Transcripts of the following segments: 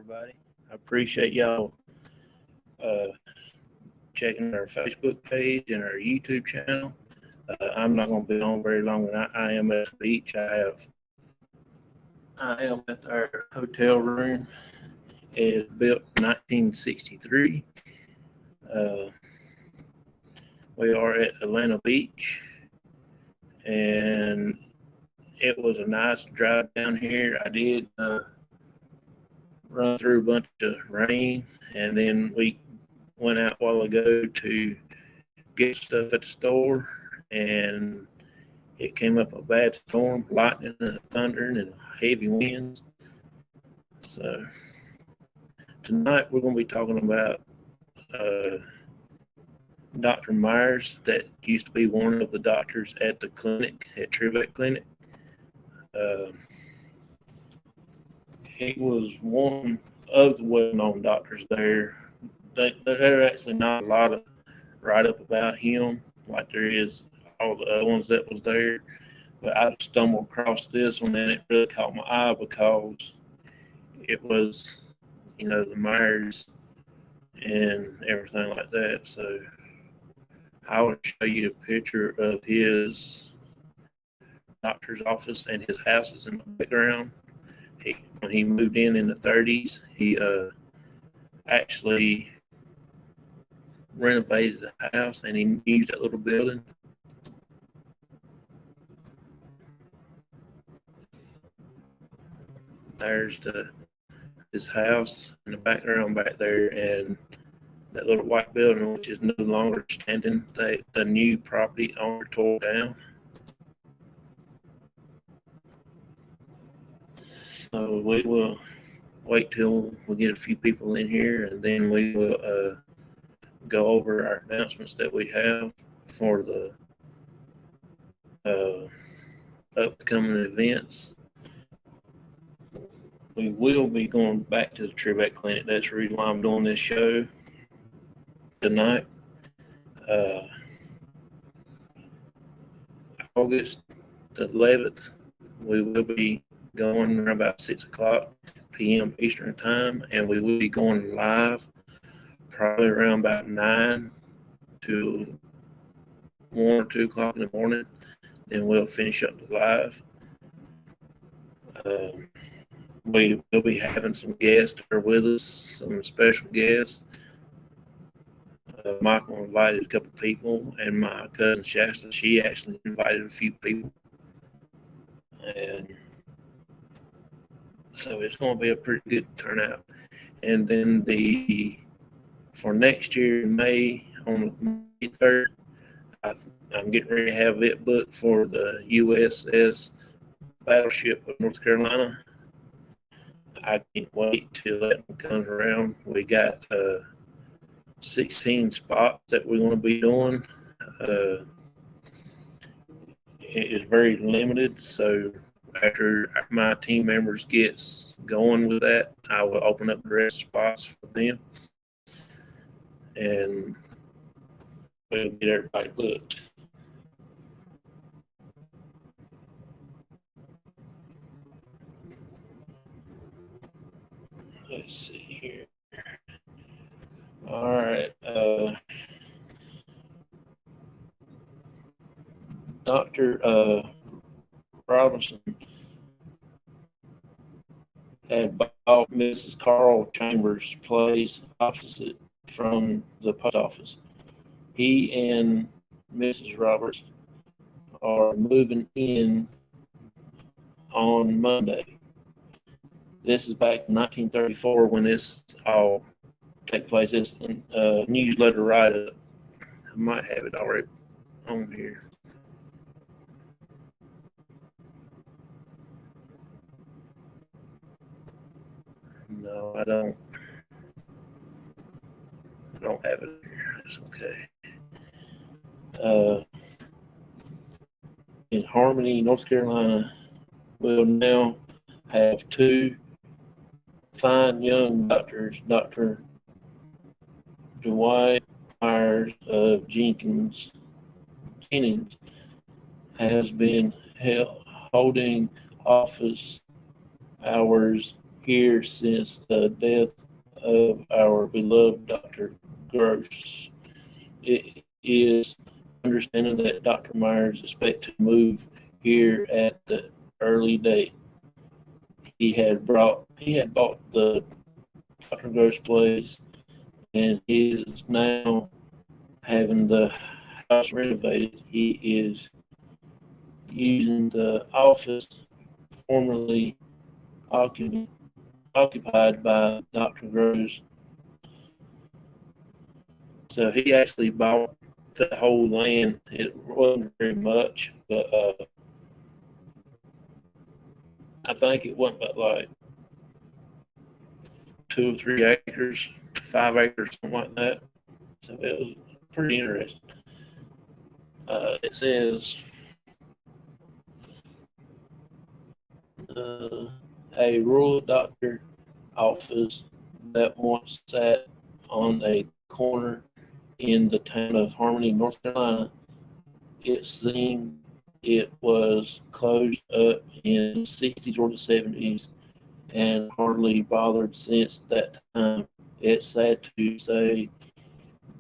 everybody. I appreciate y'all uh, checking our Facebook page and our YouTube channel. I'm not going to be on very long, and I am at the beach. I am at our hotel room. It is built in 1963. Uh, we are at Atlanta Beach, and it was a nice drive down here. I did run through a bunch of rain, and then we went out a while ago to get stuff at the store, and it came up a bad storm, lightning and thundering and heavy winds. So tonight we're going to be talking about Dr. Myers, that used to be one of the doctors at the clinic, at Trivette Clinic. He was one of the well-known doctors there. There are actually not a lot of write-up about him like there is all the other ones that was there. But I stumbled across this one, and it really caught my eye because it was, the Myers and everything like that. So I will show you a picture of his doctor's office, and his house is in the background. When he moved in the 30s, he actually renovated the house, and he used that little building. There's his house in the background back there, and that little white building, which is no longer standing. The new property owner tore down. So we will wait till we get a few people in here, and then we will go over our announcements that we have for the upcoming events. We will be going back to the Trivette Clinic. That's the reason why I'm doing this show tonight. August the 11th, we will be going around about 6 o'clock p.m. Eastern Time, and we will be going live probably around about 9 to 1 or 2 o'clock in the morning. Then we'll finish up the live. We will be having some guests that are with us, some special guests. Michael invited a couple people, and my cousin Shasta, she actually invited a few people. And so it's going to be a pretty good turnout. And then for next year in May, on May 3rd, I'm getting ready to have it booked for the USS Battleship of North Carolina. I can't wait till that one comes around. We got 16 spots that we're going to be doing. It is very limited, so after my team members gets going with that, I will open up the rest of the spots for them, and we'll get everybody booked. Let's see here. All right. Dr. Robinson had bought Mrs. Carl Chambers' place opposite from the post office. He and Mrs. Roberts are moving in on Monday. This is back in 1934 when this all take place. It's a newsletter write-up. I might have it already on here. No, I don't have it here. It's okay. In Harmony, North Carolina, we'll now have 2 fine young doctors. Dr. Dwight Myers of Jennings has been holding office hours here since the death of our beloved Dr. Gross. It is understanding that Dr. Myers expects to move here at the early date. He had bought the Dr. Gross place, and he is now having the house renovated. He is using the office formerly occupied by Dr. Gross. So he actually bought the whole land. It wasn't very much, but I think it wasn't but like 2 or 3 acres, 5 acres, something like that. So it was pretty interesting. It says a rural doctor office that once sat on a corner in the town of Harmony, North Carolina. It seemed it was closed up in the 60s or the 70s and hardly bothered since that time. It's sad to say,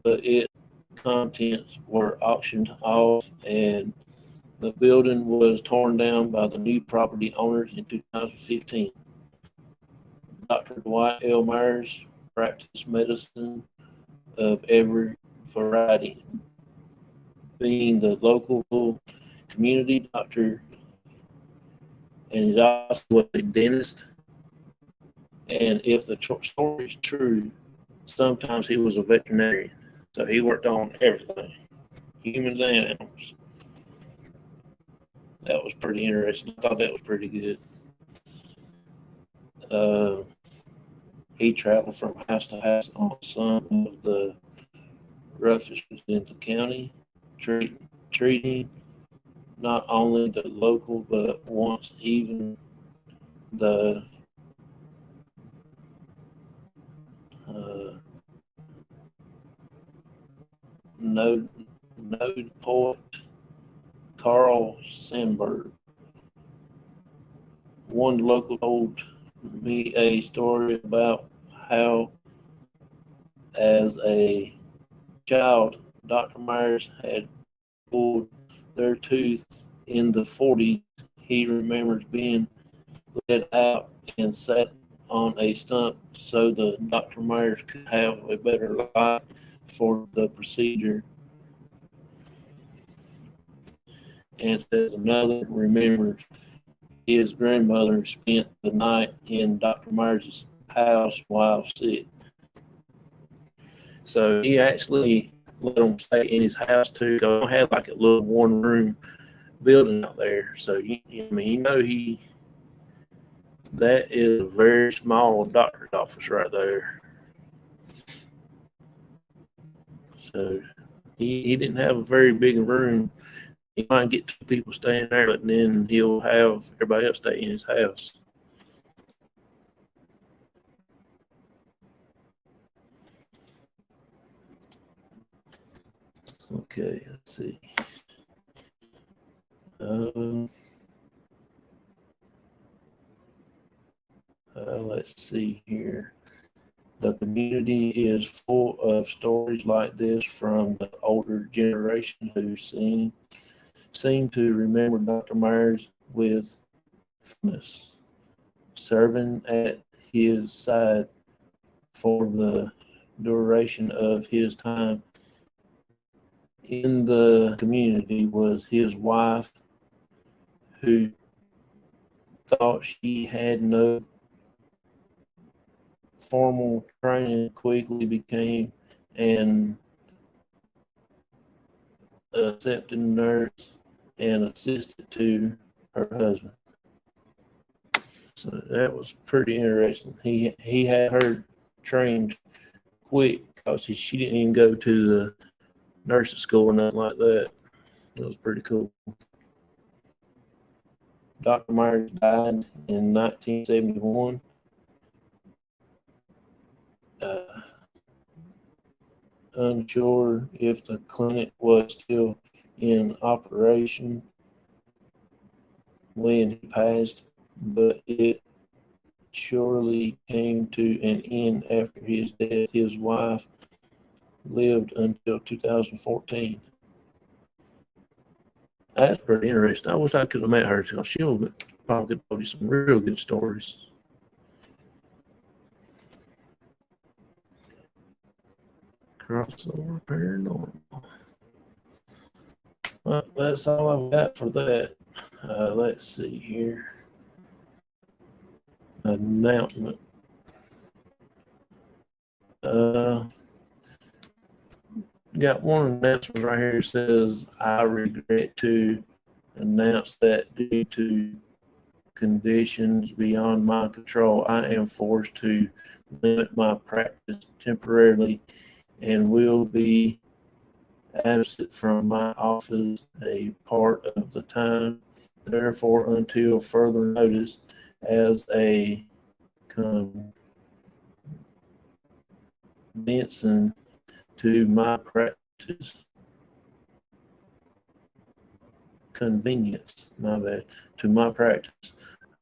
but its contents were auctioned off and the building was torn down by the new property owners in 2015. Dr. Dwight L. Myers practiced medicine of every variety, being the local community doctor, and he's also a dentist. And if the story is true, sometimes he was a veterinarian. So he worked on everything, humans and animals. That was pretty interesting. I thought that was pretty good. He traveled from house to house on some of the roughest in the county, treating not only the local, but once even the node poet Carl Sandburg. One local told me a story about how, as a child, Dr. Myers had pulled their tooth in the 40s. He remembers being led out and sat on a stump so the Dr. Myers could have a better life for the procedure. And says another remembers his grandmother spent the night in Dr. Myers' house while sick. So he actually let them stay in his house too. They don't have like a little one-room building out there. So that is a very small doctor's office right there. So he didn't have a very big room. He might get 2 people staying there, but then he'll have everybody else stay in his house. Okay, let's see. Let's see here. The community is full of stories like this from the older generation who seem to remember Dr. Myers with fondness, serving at his side for the duration of his time in the community was his wife, who thought she had no formal training, quickly became an accepting nurse and assisted to her husband. So that was pretty interesting. He had her trained quick because she didn't even go to the nursing school or nothing like that. It was pretty cool. Dr. Myers died in 1971. Unsure if the clinic was still in operation when he passed, but it surely came to an end after his death. His wife lived until 2014. That's pretty interesting. I wish I could have met her. She'll probably could tell you some real good stories. Crossover paranormal. Well, that's all I've got for that. Let's see here. Announcement. Got one announcement right here. It says, I regret to announce that due to conditions beyond my control, I am forced to limit my practice temporarily and will be absent from my office a part of the time. Therefore, until further notice, as a convention to my practice, convenience, my bad, to my practice,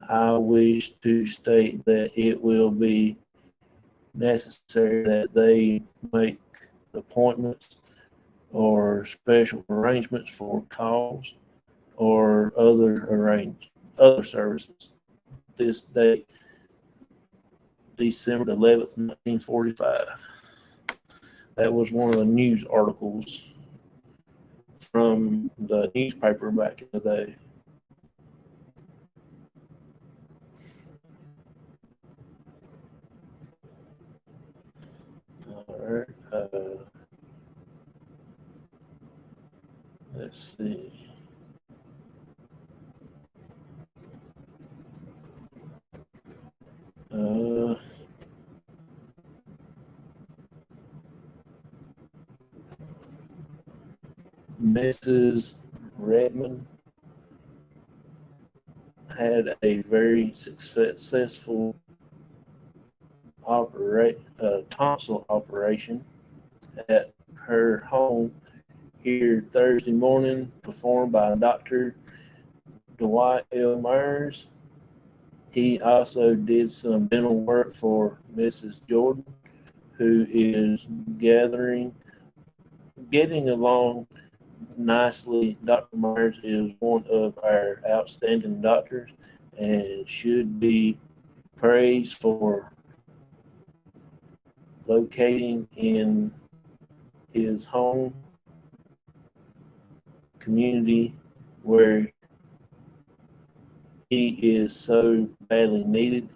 I wish to state that it will be necessary that they make appointments or special arrangements for calls or other services. This date, December 11th, 1945. That was one of the news articles from the newspaper back in the day. All right. Let's see. Mrs. Redmond had a very successful tonsil operation at her home here Thursday morning, performed by Dr. Dwight L. Myers. He also did some dental work for Mrs. Jordan, who is getting along nicely. Dr. Myers is one of our outstanding doctors and should be praised for locating in his home community where he is so badly needed.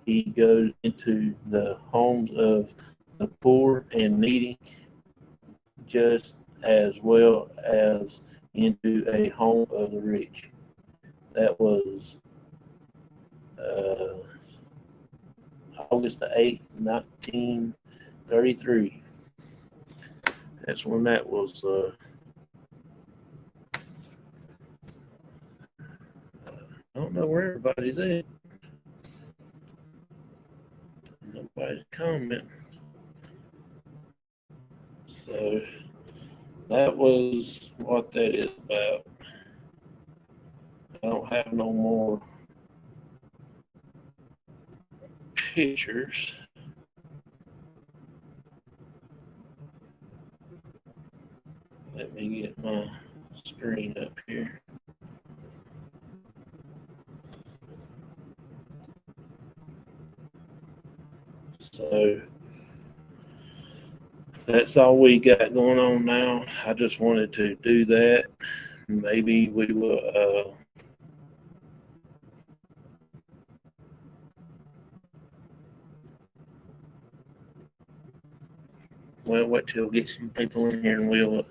He goes into the homes of the poor and needy just as well as into a home of the rich. That was August the 8th, 1933. That's when that was. I don't know where everybody's at. Nobody's commenting. So that was what that is about. I don't have no more pictures. Let me get my screen up here. So that's all we got going on now. I just wanted to do that. Maybe we will wait till we get some people in here and we'll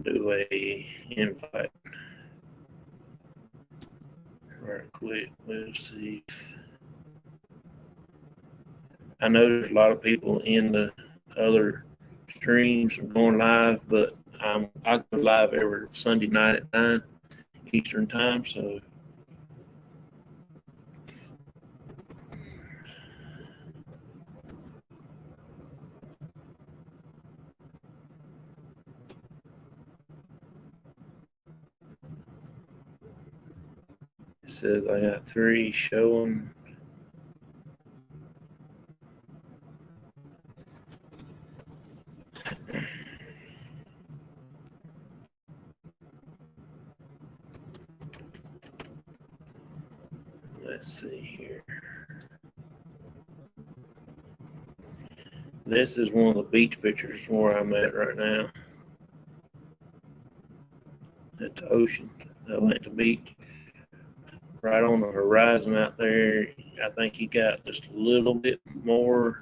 do a invite right quick. Let's see. I know there's a lot of people in the other streams going live, but I go live every Sunday night at 9 Eastern time. So says I got 3 showing. Let's see here. This is one of the beach pictures where I'm at right now. At the ocean, Atlanta Beach. Right on the horizon out there. I think you got just a little bit more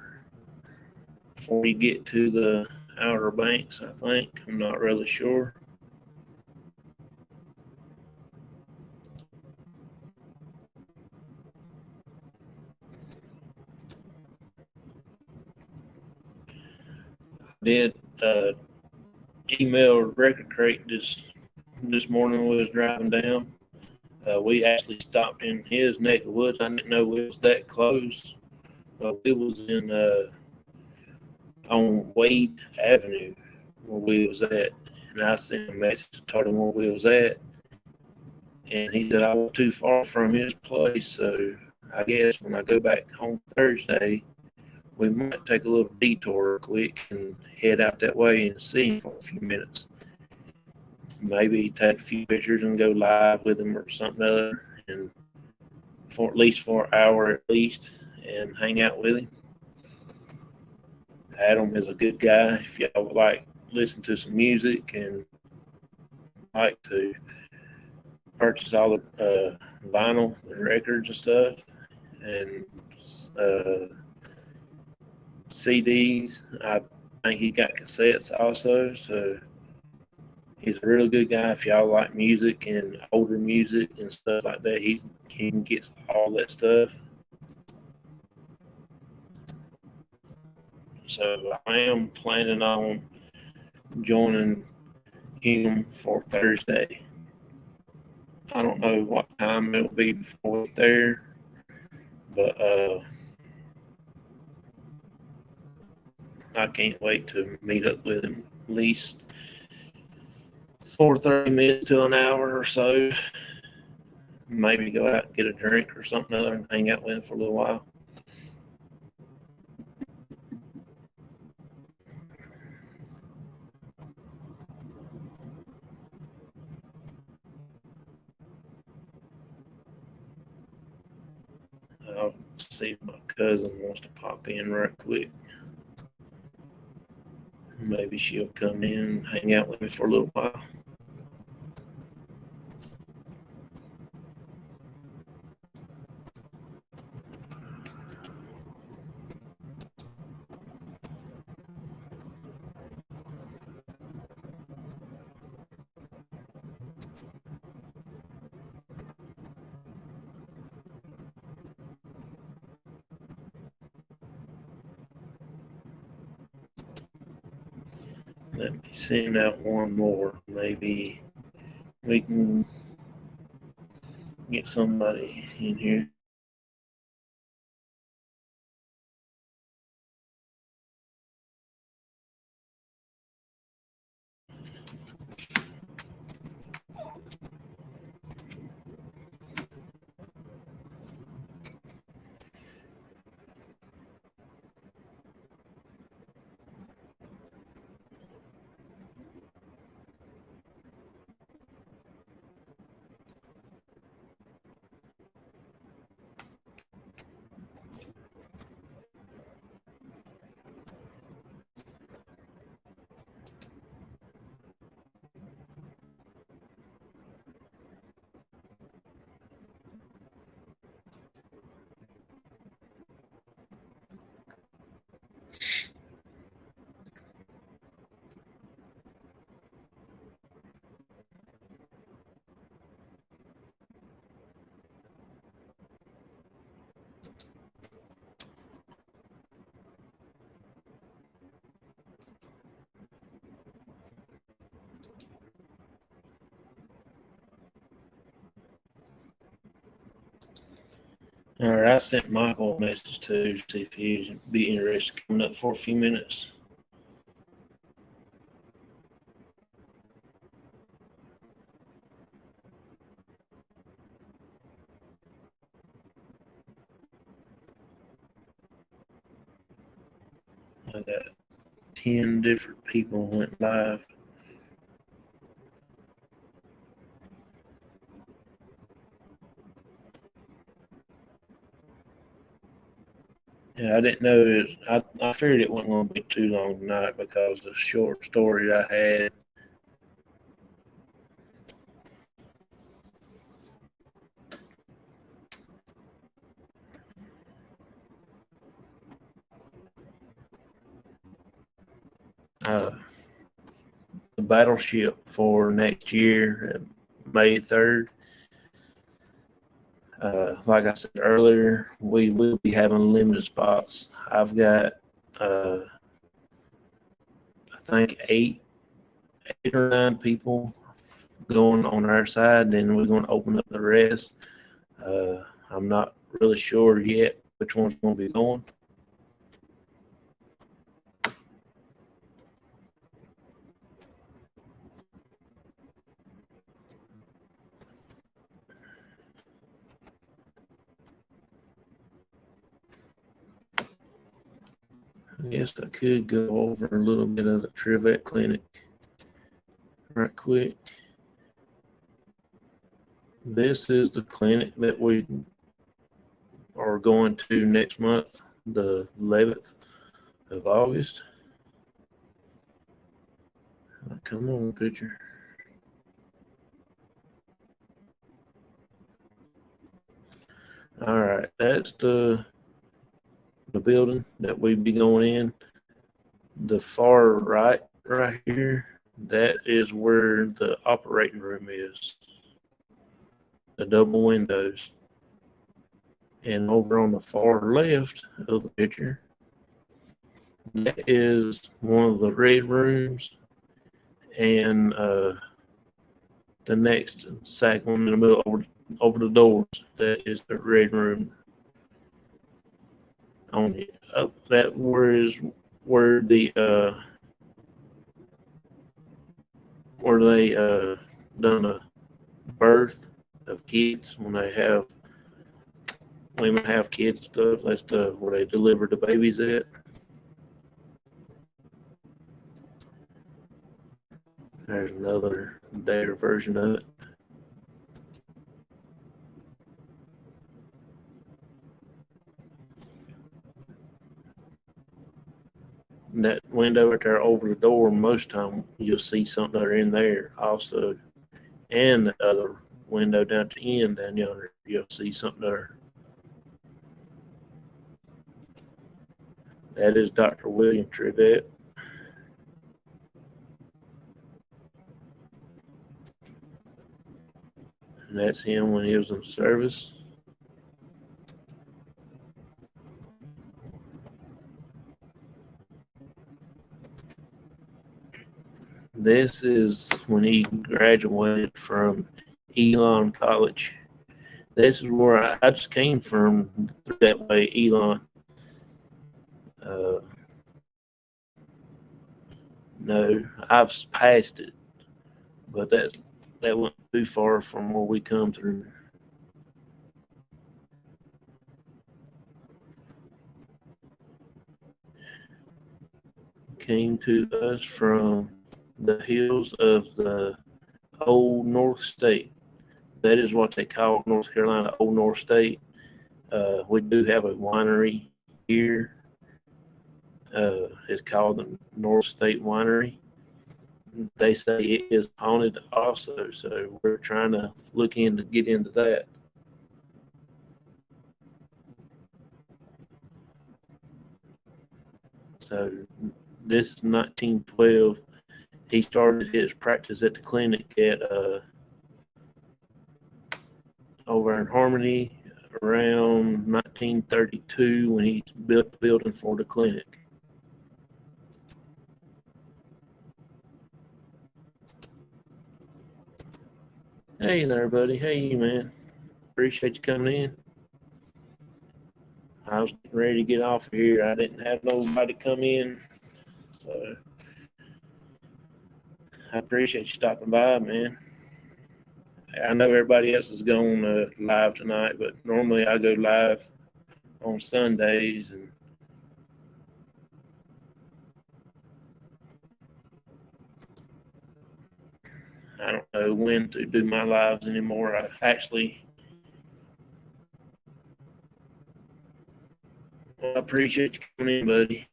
before you get to the Outer Banks, I think. I'm not really sure. Did email Record Crate this morning when we was driving down. We actually stopped in his neck of the woods. I didn't know it was that close. It was in on Wade Avenue where we was at, and I sent a message and told him where we was at, and he said I was too far from his place, so I guess when I go back home Thursday, we might take a little detour quick and head out that way and see him for a few minutes. Maybe take a few pictures and go live with him or something other, and for at least for an hour at least, and hang out with him. Adam is a good guy. If y'all would like listen to some music and like to purchase all the vinyl and records and stuff and CDs, I think he got cassettes also. So he's a really good guy. If y'all like music and older music and stuff like that, he can get all that stuff. So I am planning on joining him for Thursday. I don't know what time it'll be before we get there, but I can't wait to meet up with him at least for 30 minutes to an hour or so. Maybe go out and get a drink or something other and hang out with him for a little while. I'll see if my cousin wants to pop in right quick. Maybe she'll come in and hang out with me for a little while. Let me send out one more. Maybe we can get somebody in here. All right, I sent Michael a message too to see if he'd be interested in coming up for a few minutes. I got 10 different people went live. Yeah, I didn't know it. I figured it wasn't going to be too long tonight because of the short story I had. Uh, the battleship for next year, May 3rd. Like I said earlier, we will be having limited spots. I've got, I think, eight or nine people going on our side, then we're going to open up the rest. I'm not really sure yet which one's going to be going. I guess I could go over a little bit of the Trivette Clinic right quick. This is the clinic that we are going to next month, the 11th of August. Come on, picture. All right, that's the building that we'd be going in. The far right here, that is where the operating room is. The double windows. And over on the far left of the picture, that is one of the red rooms, and the next second one in the middle over the doors, that is the red room. On it, that where the where they done a birth of kids when they have women have kids and stuff. That's where they deliver the babies at. There's another better version of it. That window right there over the door, most time you'll see something that are in there also. And the other window down at the end down yonder, you'll see something there. That is Dr. William Trivette. And that's him when he was in service. This is when he graduated from Elon College. This is where I just came from that way, Elon. No, I've passed it, but that went too far from where we come through. Came to us from the hills of the Old North State. That is what they call North Carolina, Old North State. We do have a winery here. It's called the North State Winery. They say it is haunted also, so we're trying to look in to get into that. So this is 1912. He started his practice at the clinic at over in Harmony around 1932 when he built the building for the clinic. Hey there, buddy. Hey, man. Appreciate you coming in. I was getting ready to get off of here. I didn't have nobody come in, so I appreciate you stopping by, man. I know everybody else is going live tonight, but normally I go live on Sundays, and I don't know when to do my lives anymore. I appreciate you coming in, buddy.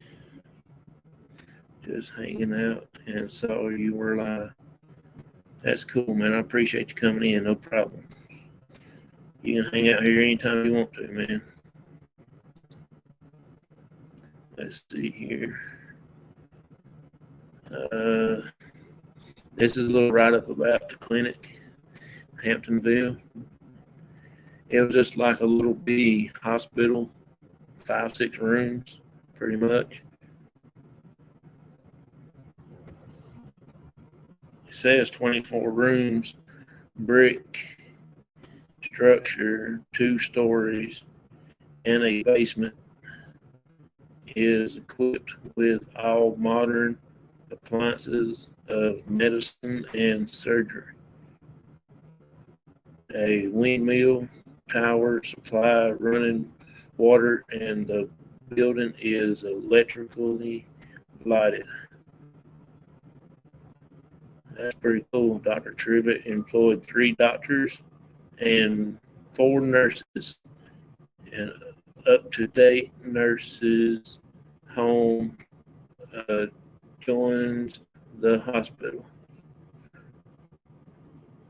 Just hanging out and saw you were live. That's cool, man. I appreciate you coming in. No problem. You can hang out here anytime you want to, man. Let's see here. This is a little write-up about the clinic, Hamptonville. It was just like a little bitty hospital, 5-6 rooms, pretty much. It says 24 rooms, brick structure, 2 stories, and a basement. Is equipped with all modern appliances of medicine and surgery. A windmill tower supply running water, and the building is electrically lighted. That's pretty cool. Dr. Trivette employed 3 doctors and 4 nurses, and up-to-date nurses home joins the hospital.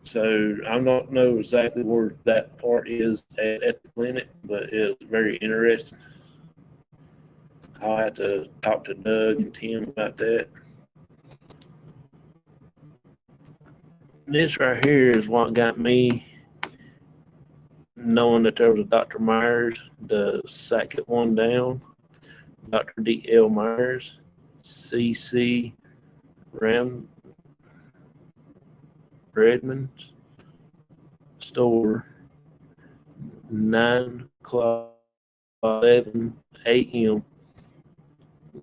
So I don't know exactly where that part is at the clinic, but it's very interesting. I'll have to talk to Doug and Tim about that. This right here is what got me knowing that there was a Dr. Myers, the second one down, Dr. D.L. Myers, C.C. Redmond's store, 9 o'clock, 11 a.m.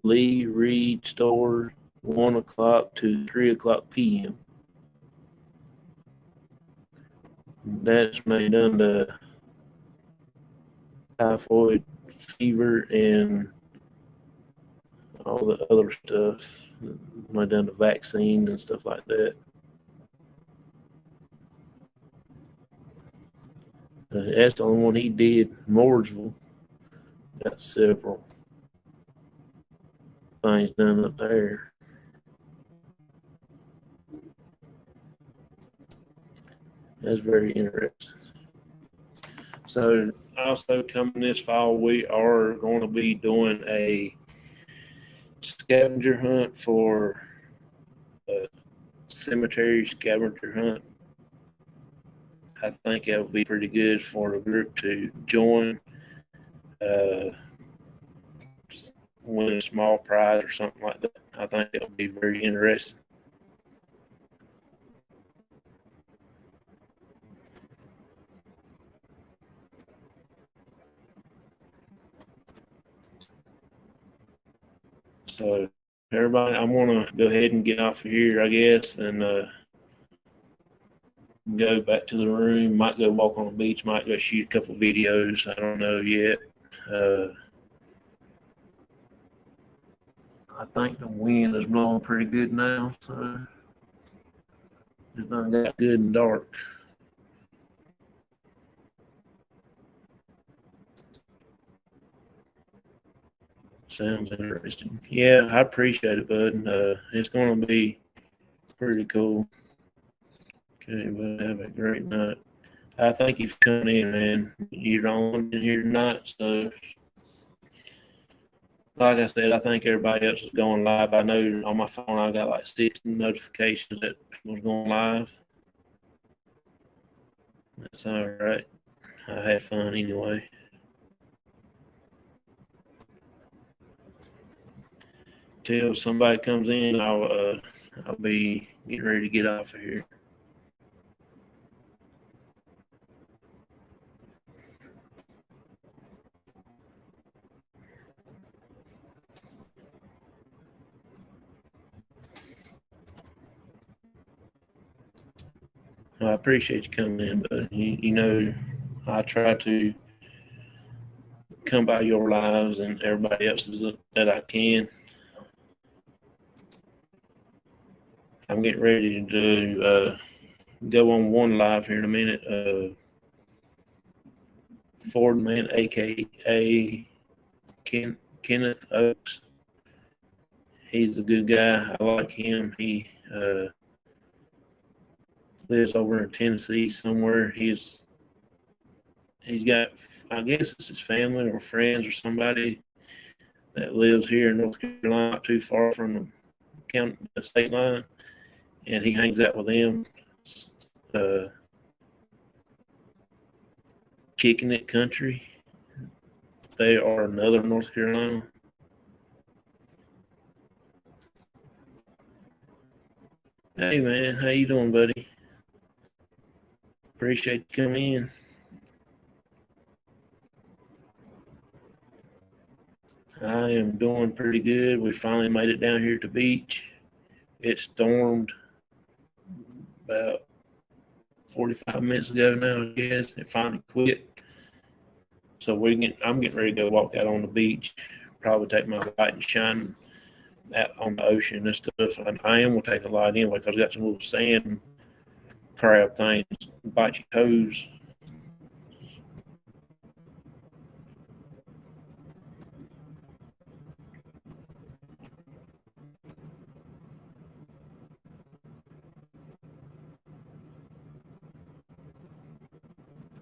Lee Reed store, 1 o'clock to 3 o'clock p.m. That's made under typhoid fever and all the other stuff. Made done the vaccine and stuff like that. That's the only one he did. Mooresville got several things done up there. That's very interesting. So also coming this fall, we are going to be doing a scavenger hunt for a cemetery scavenger hunt. I think that would be pretty good for the group to join, win a small prize or something like that. I think that would be very interesting. So everybody, I'm going to go ahead and get off of here, I guess, and go back to the room. Might go walk on the beach, might go shoot a couple videos. I don't know yet. I think the wind is blowing pretty good now, so it's not that good and dark. Sounds interesting. Yeah, I appreciate it, bud. It's going to be pretty cool. Okay, but have a great night. I thank you for coming in, man. You're the only one in here tonight, so like I said, I think everybody else is going live. I know on my phone I got like 6 notifications that people's going live. That's all right. I had fun anyway. Till somebody comes in, I'll be getting ready to get off of here. I appreciate you coming in, but you know, I try to come by your lives and everybody else's that I can. I'm getting ready to do go on one live here in a minute. Ford Man, aka Kenneth Oaks. He's a good guy. I like him. He lives over in Tennessee somewhere. He's got, I guess it's his family or friends or somebody that lives here in North Carolina, not too far from the state line, and he hangs out with them. Kicking It Country. They are another North Carolina. Hey man, how you doing, buddy? Appreciate you coming in. I am doing pretty good. We finally made it down here to the beach. It stormed about 45 minutes ago now, I guess. It finally quit. So I'm getting ready to go walk out on the beach. Probably take my light and shine out on the ocean and stuff. And I am going to take a light anyway because I got some little sand crab things bite your toes.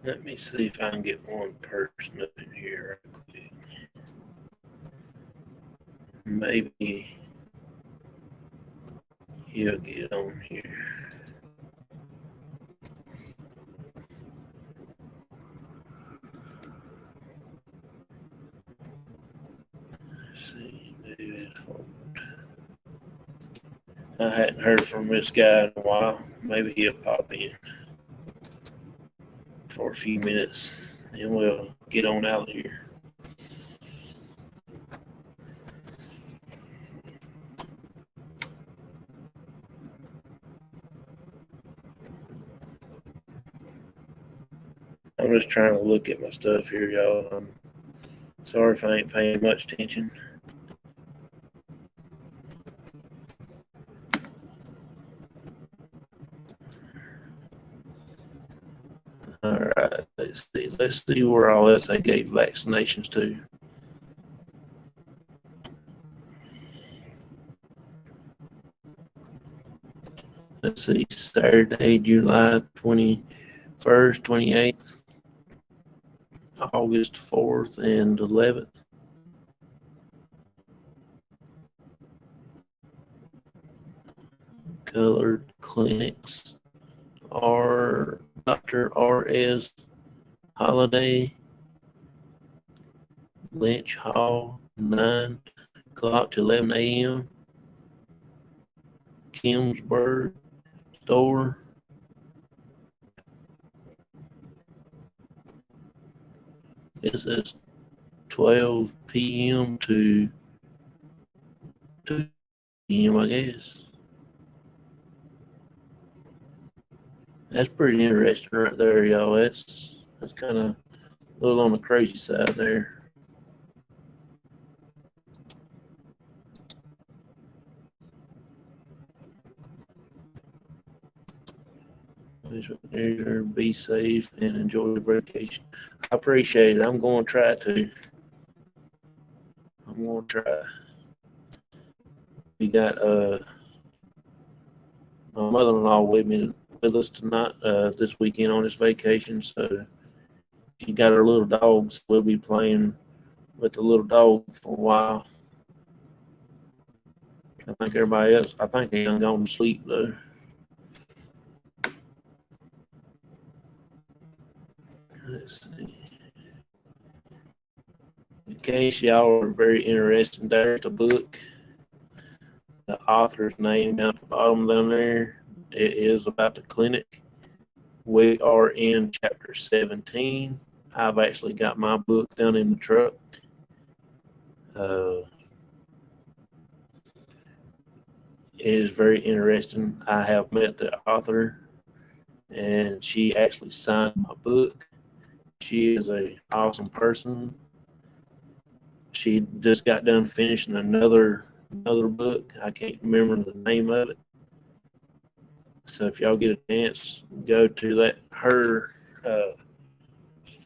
Let me see if I can get one person up in here right quick. Maybe he'll get on here. Let's see, David Holt. I hadn't heard from this guy in a while. Maybe he'll pop in for a few minutes and we'll get on out of here. I'm just trying to look at my stuff here, y'all. I'm sorry if I ain't paying much attention. All right, let's see. Let's see where all else they gave vaccinations to. Let's see, Saturday, July 21st, 28th, August 4th, and 11th. Colored clinics are Dr. R.S. Holiday, Lynch Hall, 9 o'clock to 11 a.m. Kimsburg store. It says 12 p.m. to 2 p.m., I guess. That's pretty interesting right there, y'all. That's kind of a little on the crazy side there. Be safe and enjoy the vacation. I appreciate it. I'm going to try to. I'm going to try. We got my mother-in-law with us tonight, this weekend on this vacation. So she got her little dogs. So we'll be playing with the little dog for a while. I think everybody else, I think they done gone to sleep though. Let's see. In case y'all are very interested, there's the book. The author's name down at the bottom down there. It is about the clinic. We are in chapter 17. I've actually got my book down in the truck. It is very interesting. I have met the author, and she actually signed my book. She is an awesome person. She just got done finishing another book. I can't remember the name of it. So if y'all get a chance, go to her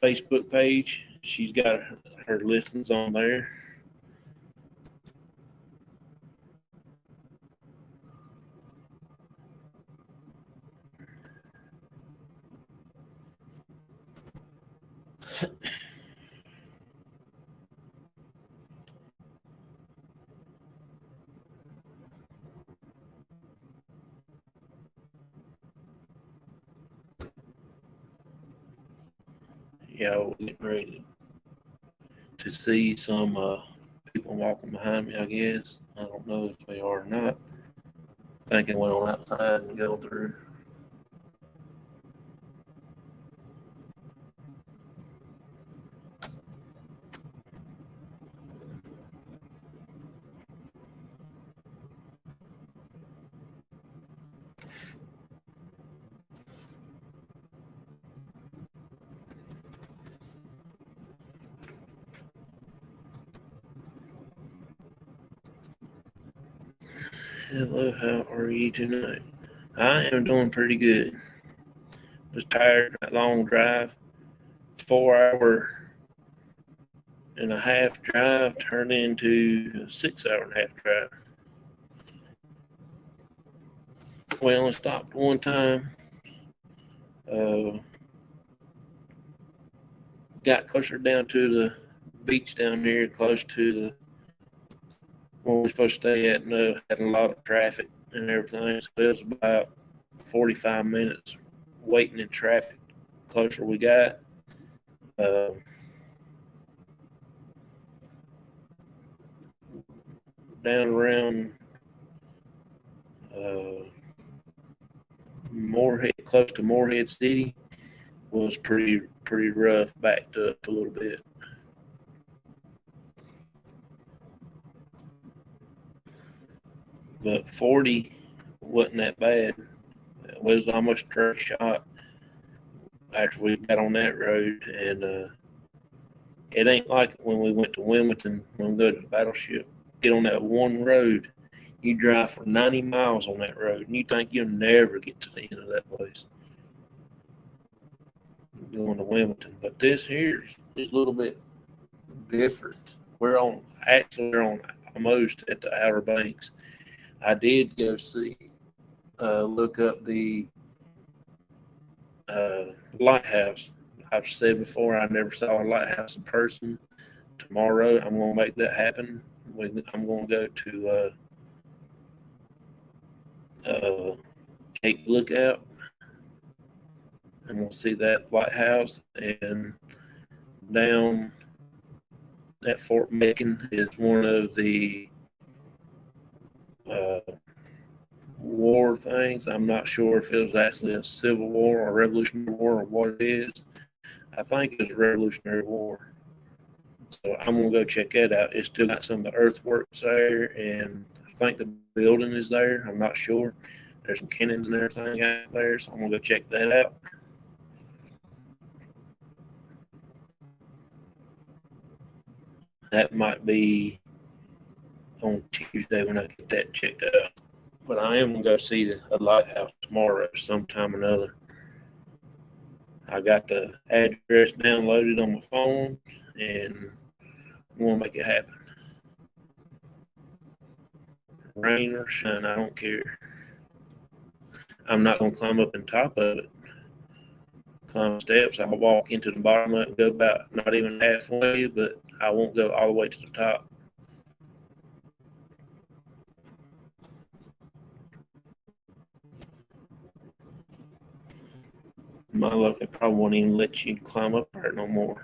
Facebook page. She's got her listings on there. Yeah, we're getting ready to see some people walking behind me, I guess. I don't know if they are or not. Thinking went on outside and go through. Hello, how are you tonight? I am doing pretty good. Was tired, that long drive, 4 hour and a half drive turned into a 6 hour and a half drive. We only stopped one time. Got closer down to the beach down here, close to the where we're supposed to stay at, and had a lot of traffic and everything. So it was about 45 minutes waiting in traffic. Closer we got. Down around Moorhead, close to Moorhead City, was pretty rough, backed up a little bit. But 40 wasn't that bad. It was almost a straight shot after we got on that road, and it ain't like when we went to Wilmington, when we go to the Battleship. Get on that one road, you drive for 90 miles on that road, and you think you'll never get to the end of that place. Going to Wilmington, but this here is a little bit different. We're on almost at the Outer Banks. I did go look up the lighthouse. I've said before I never saw a lighthouse in person. Tomorrow I'm going to make that happen. I'm going to go to Cape Lookout. I'm going to see that lighthouse, and down at Fort Macon is one of the war things. I'm not sure if it was actually a Civil War or Revolutionary War or what it is. I think it was Revolutionary War. So I'm going to go check that out. It's still got some of the earthworks there, and I think the building is there. I'm not sure. There's some cannons and everything out there, so I'm going to go check that out. That might be on Tuesday when I get that checked out. But I am going to go see a lighthouse tomorrow sometime or another. I got the address downloaded on my phone, and I'm going to make it happen. Rain or shine, I don't care. I'm not going to climb up on top of it. Climb steps, I'll walk into the bottom of it and go about not even halfway, but I won't go all the way to the top. My luck, they probably won't even let you climb up there no more,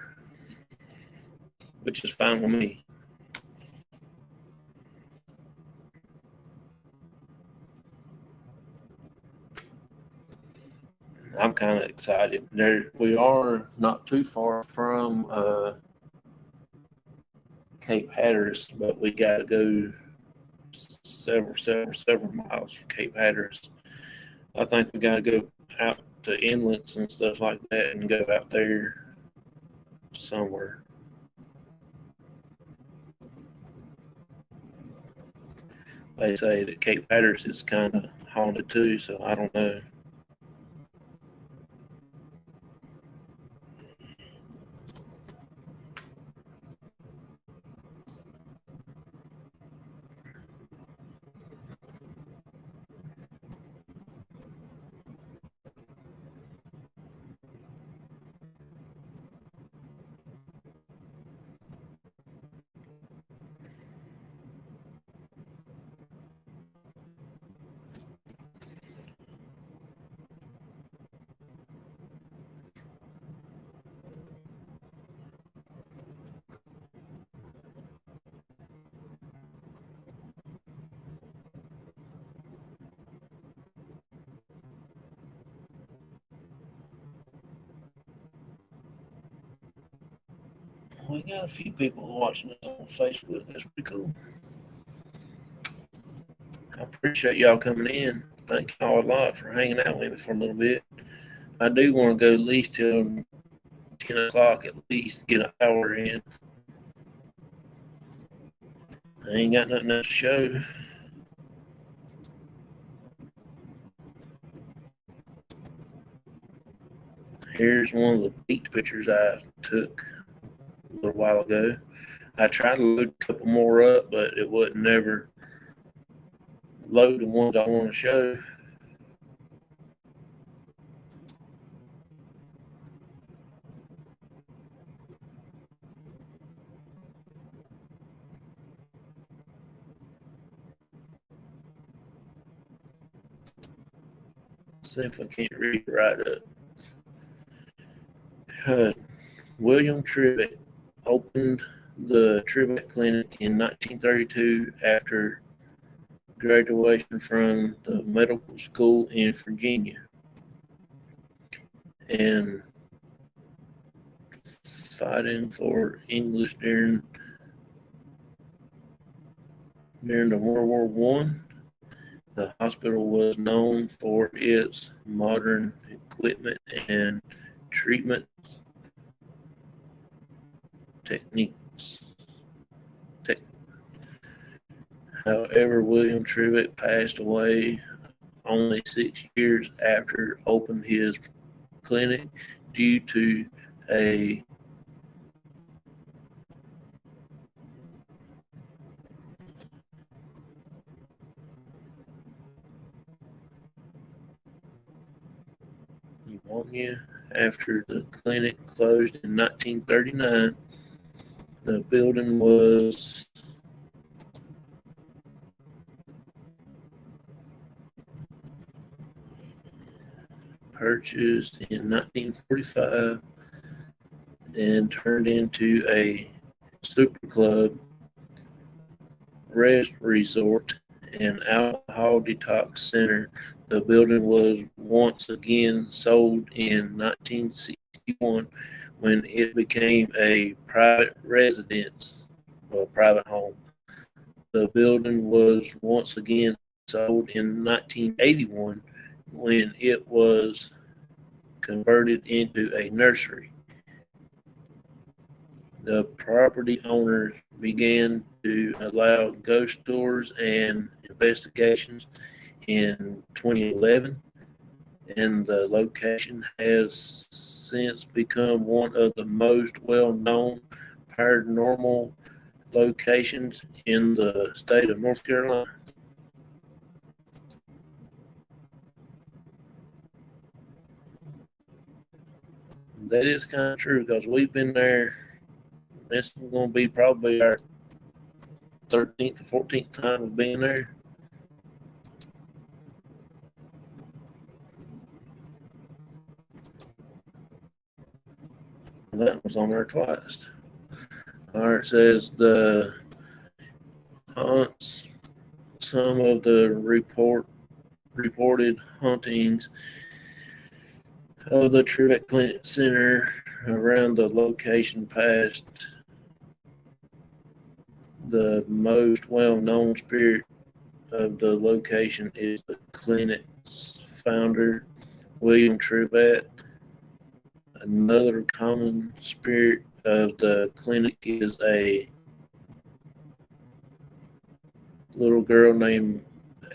which is fine with me. I'm kind of excited. We are not too far from Cape Hatteras, but we got to go several miles from Cape Hatteras. I think we got to go out to inlets and stuff like that and go out there somewhere. They say that Cape Hatteras is kind of haunted too, so I don't know. We got a few people watching us on Facebook. That's pretty cool. I appreciate y'all coming in. Thank y'all a lot for hanging out with me for a little bit. I do want to go at least till 10 o'clock at least, get an hour in. I ain't got nothing else to show. Here's one of the beach pictures I took a little while ago. I tried to load a couple more up, but it wouldn't never load the ones I want to show. See if I can't read it right up. William Trivette opened the Trivette Clinic in 1932 after graduation from the medical school in Virginia, and fighting for English during the World War One. The hospital was known for its modern equipment and treatment techniques. However, William Trivette passed away only 6 years after opening his clinic due to a pneumonia. After the clinic closed in 1939, the building was purchased in 1945 and turned into a super club, rest resort, and alcohol detox center. The building was once again sold in 1961 when it became a private residence or private home. The building was once again sold in 1981 when it was converted into a nursery. The property owners began to allow ghost tours and investigations in 2011, and the location has since become one of the most well-known paranormal locations in the state of North Carolina. That is kind of true because we've been there. This is going to be probably our 13th or 14th time of being there. That was on there twice. All right, it says the haunts, some of the reported hauntings of the Trivette Clinic Center around the location past. The most well-known spirit of the location is the clinic's founder, William Trivette. Another common spirit of the clinic is a little girl named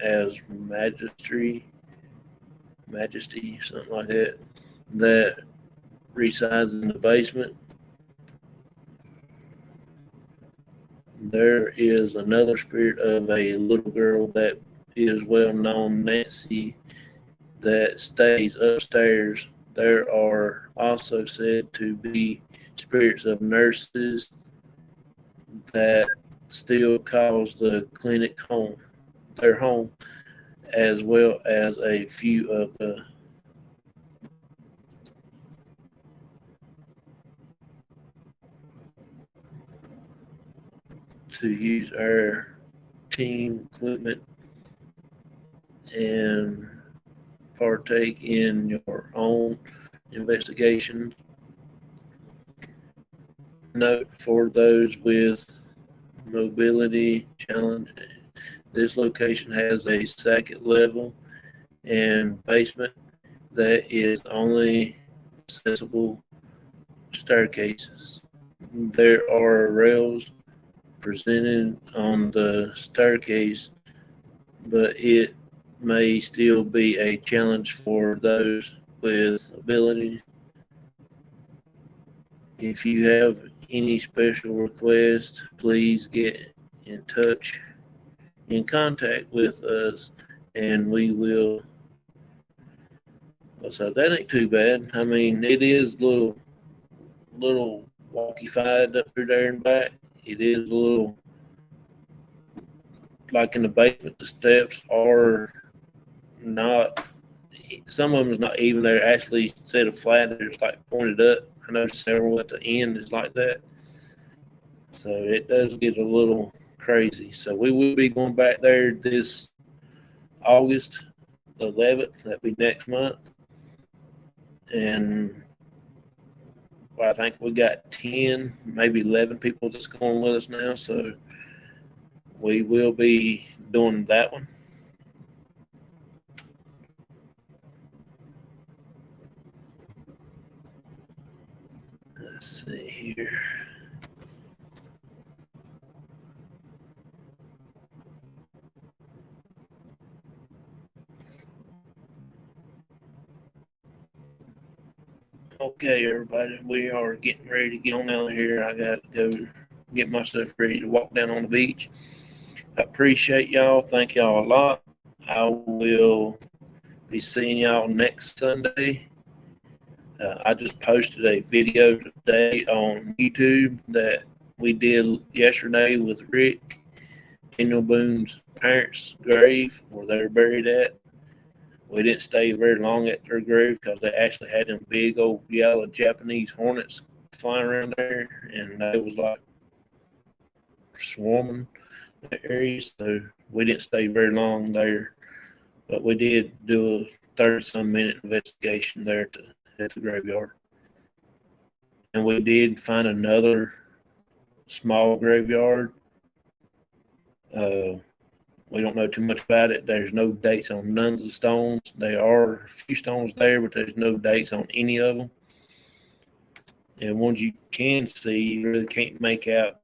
as Majesty, something like that, that resides in the basement. There is another spirit of a little girl that is well known, Nancy, that stays upstairs. There are also said to be spirits of nurses that still calls the clinic home, their home, as well as a few of the to use our team equipment and partake in your own investigations. Note for those with mobility challenge, this location has a second level and basement that is only accessible staircases. There are rails presented on the staircase, but it may still be a challenge for those with ability. If you have any special requests, please get in contact with us, and we will. So that ain't too bad. I mean, it is little walkie-fied up through there and back. It is a little like in the basement. The steps are not. Some of them is not even. They're actually instead of flat, they're just like pointed up. I know several at the end is like that. So it does get a little crazy. So we will be going back there this August the 11th. That'll be next month. And I think we got 10, maybe 11 people that's going with us now. So we will be doing that one. Let's see here. Okay, everybody, we are getting ready to get on out of here. I got to go get my stuff ready to walk down on the beach. I appreciate y'all. Thank y'all a lot. I will be seeing y'all next Sunday. I just posted a video today on YouTube that we did yesterday with Rick, Daniel Boone's parents' grave where they're buried at. We didn't stay very long at their grave because they actually had them big old yellow Japanese hornets flying around there, and they was like swarming the area. So we didn't stay very long there, but we did do a 30-some minute investigation there at the graveyard, and we did find another small graveyard. We don't know too much about it. There's no dates on none of the stones. There are a few stones there, but there's no dates on any of them. And ones you can see, you really can't make out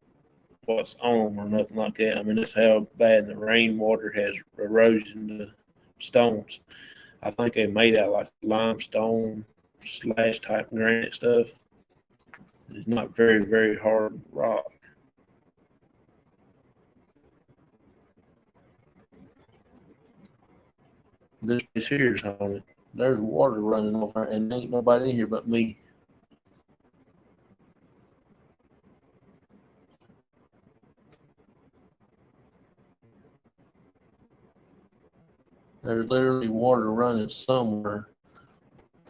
what's on them or nothing like that. I mean, that's how bad the rainwater has erosion the stones. I think they made out like limestone / type granite stuff. It's not very, very hard rock. This place here is haunted. There's water running over, and ain't nobody in here but me. There's literally water running somewhere,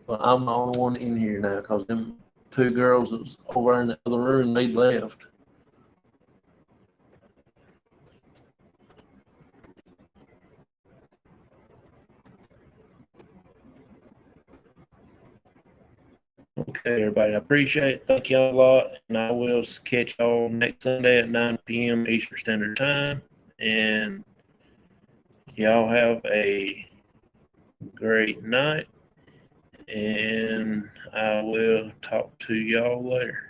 but I'm the only one in here now because them two girls that was over in the other room, they left. Okay, everybody, I appreciate it. Thank y'all a lot, and I will catch y'all next Sunday at 9 p.m. Eastern Standard Time. And y'all have a great night, and I will talk to y'all later.